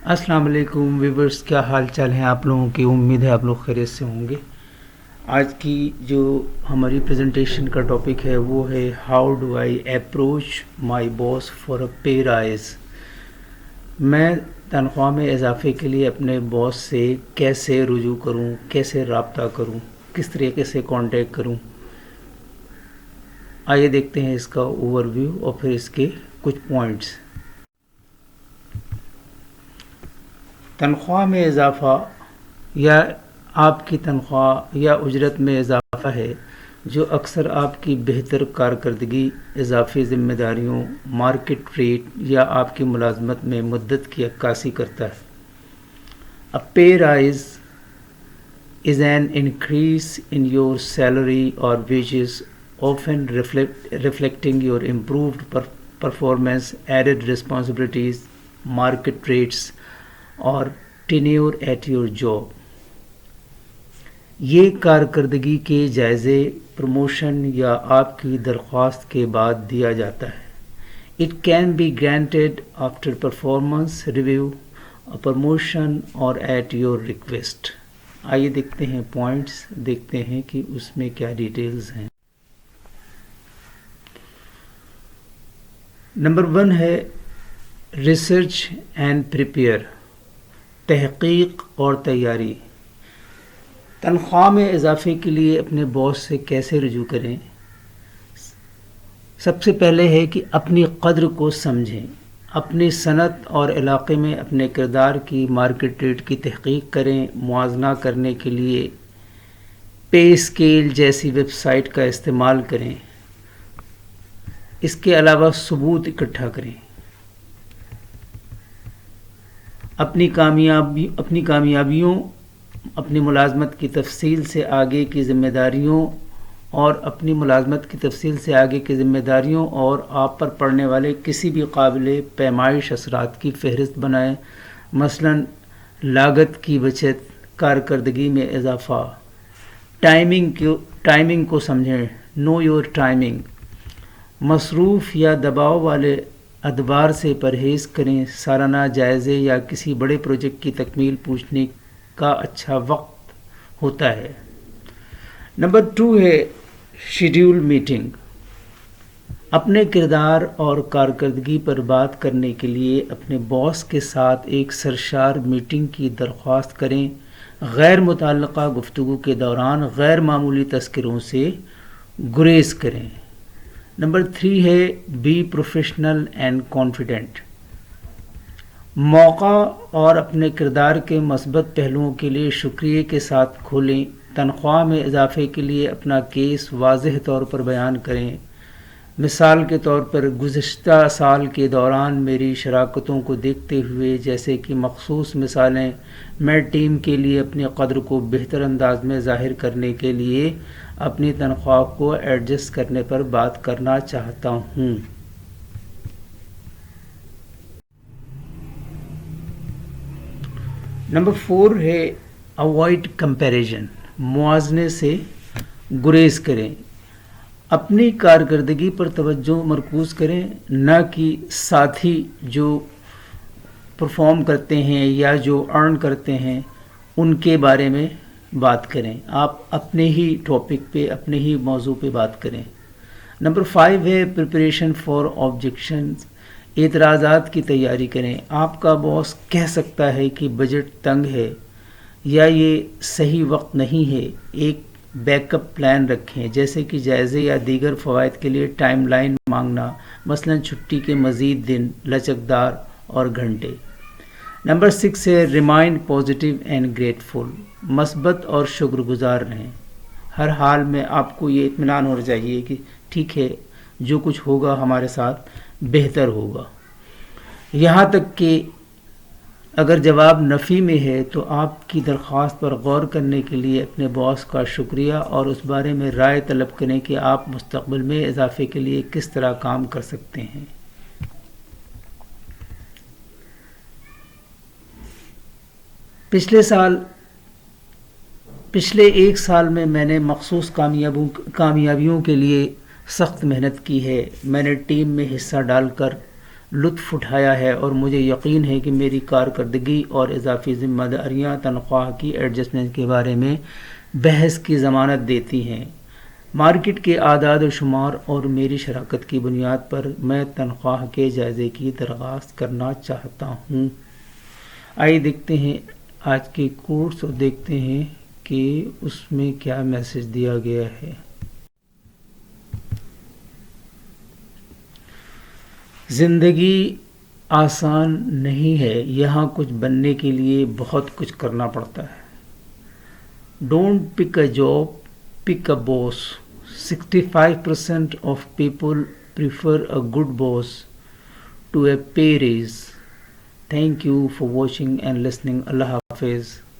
السلام علیکم ویورز، کیا حال چال ہیں آپ لوگوں کی؟ امید ہے آپ لوگ خیریت سے ہوں گے۔ آج کی جو ہماری پریزنٹیشن کا ٹاپک ہے وہ ہے how do I approach my boss for a pay rise. میں تنخواہ میں اضافے کے لیے اپنے باس سے کیسے رجوع کروں، کیسے رابطہ کروں، کس طریقے سے کانٹیکٹ کروں۔ آئیے دیکھتے ہیں اس کا اوور ویو اور پھر اس کے کچھ پوائنٹس۔ تنخواہ میں اضافہ یا آپ کی تنخواہ یا اجرت میں اضافہ ہے جو اکثر آپ کی بہتر کارکردگی، اضافی ذمہ داریوں، مارکیٹ ریٹ یا آپ کی ملازمت میں مدت کی عکاسی کرتا ہے۔ A pay rise is an increase in your salary or wages, often reflecting your improved performance, added responsibilities, market rates, اور ٹینیور ایٹ یور جاب۔ یہ کارکردگی کے جائزے، پروموشن یا آپ کی درخواست کے بعد دیا جاتا ہے۔ It can be granted after performance review, promotion اور ایٹ یور ریکویسٹ۔ آئیے دیکھتے ہیں پوائنٹس، دیکھتے ہیں کہ اس میں کیا ڈیٹیلز ہیں۔ نمبر 1 ہے ریسرچ اینڈ پریپیئر، تحقیق اور تیاری۔ تنخواہ میں اضافے کے لیے اپنے باس سے کیسے رجوع کریں؟ سب سے پہلے ہے کہ اپنی قدر کو سمجھیں، اپنی صنعت اور علاقے میں اپنے کردار کی مارکیٹ ریٹ کی تحقیق کریں۔ موازنہ کرنے کے لیے پے اسکیل جیسی ویب سائٹ کا استعمال کریں۔ اس کے علاوہ ثبوت اکٹھا کریں۔ اپنی کامیابیوں، اپنی ملازمت کی تفصیل سے آگے کی ذمہ داریوں اور آپ پر پڑنے والے کسی بھی قابل پیمائش اثرات کی فہرست بنائیں، مثلا لاگت کی بچت، کارکردگی میں اضافہ۔ ٹائمنگ کو سمجھیں، نو یور ٹائمنگ۔ مصروف یا دباؤ والے ادوار سے پرہیز کریں۔ سالانہ جائزے یا کسی بڑے پروجیکٹ کی تکمیل پوچھنے کا اچھا وقت ہوتا ہے۔ نمبر 2 ہے شیڈیول میٹنگ۔ اپنے کردار اور کارکردگی پر بات کرنے کے لیے اپنے باس کے ساتھ ایک سرشار میٹنگ کی درخواست کریں۔ غیر متعلقہ گفتگو کے دوران غیر معمولی تذکروں سے گریز کریں۔ نمبر 3 ہے بی پروفیشنل اینڈ کانفیڈنٹ۔ موقع اور اپنے کردار کے مثبت پہلوؤں کے لیے شکریہ کے ساتھ کھولیں۔ تنخواہ میں اضافے کے لیے اپنا کیس واضح طور پر بیان کریں۔ مثال کے طور پر، گزشتہ سال کے دوران میری شراکتوں کو دیکھتے ہوئے، جیسے کہ مخصوص مثالیں، میں ٹیم کے لیے اپنی قدر کو بہتر انداز میں ظاہر کرنے کے لیے اپنی تنخواہ کو ایڈجسٹ کرنے پر بات کرنا چاہتا ہوں۔ نمبر 4 ہے اوائڈ کمپیریزن، موازنے سے گریز کریں۔ اپنی کارکردگی پر توجہ مرکوز کریں، نہ کہ ساتھی جو پرفارم کرتے ہیں یا جو ارن کرتے ہیں ان کے بارے میں بات کریں۔ آپ اپنے ہی ٹاپک پہ، اپنے ہی موضوع پہ بات کریں۔ نمبر 5 ہے پریپریشن فار آبجیکشنز، اعتراضات کی تیاری کریں۔ آپ کا باس کہہ سکتا ہے کہ بجٹ تنگ ہے یا یہ صحیح وقت نہیں ہے۔ ایک بیک اپ پلان رکھیں، جیسے کہ جائزے یا دیگر فوائد کے لیے ٹائم لائن مانگنا، مثلا چھٹی کے مزید دن، لچکدار اور گھنٹے۔ نمبر 6 ہے ریمائن پازیٹیو اینڈ گریٹفل، مثبت اور شکر گزار رہیں۔ ہر حال میں آپ کو یہ اطمینان ہونا چاہیے کہ ٹھیک ہے، جو کچھ ہوگا ہمارے ساتھ بہتر ہوگا۔ یہاں تک کہ اگر جواب نفی میں ہے تو آپ کی درخواست پر غور کرنے کے لیے اپنے باس کا شکریہ اور اس بارے میں رائے طلب کریں کہ آپ مستقبل میں اضافے کے لیے کس طرح کام کر سکتے ہیں۔ پچھلے 1 سال میں میں نے مخصوص کامیابیوں کے لیے سخت محنت کی ہے۔ میں نے ٹیم میں حصہ ڈال کر لطف اٹھایا ہے اور مجھے یقین ہے کہ میری کارکردگی اور اضافی ذمہ داریاں تنخواہ کی ایڈجسٹمنٹ کے بارے میں بحث کی ضمانت دیتی ہیں۔ مارکیٹ کے اعداد و شمار اور میری شراکت کی بنیاد پر میں تنخواہ کے جائزے کی درخواست کرنا چاہتا ہوں۔ آئیے دیکھتے ہیں آج کے کورس اور دیکھتے ہیں کہ اس میں کیا میسج دیا گیا ہے۔ زندگی آسان نہیں ہے، یہاں کچھ بننے کے لیے بہت کچھ کرنا پڑتا ہے۔ Don't pick a job, pick a boss. 65% of people prefer a good boss to a pay raise. Thank you for watching and listening. اللہ حافظ۔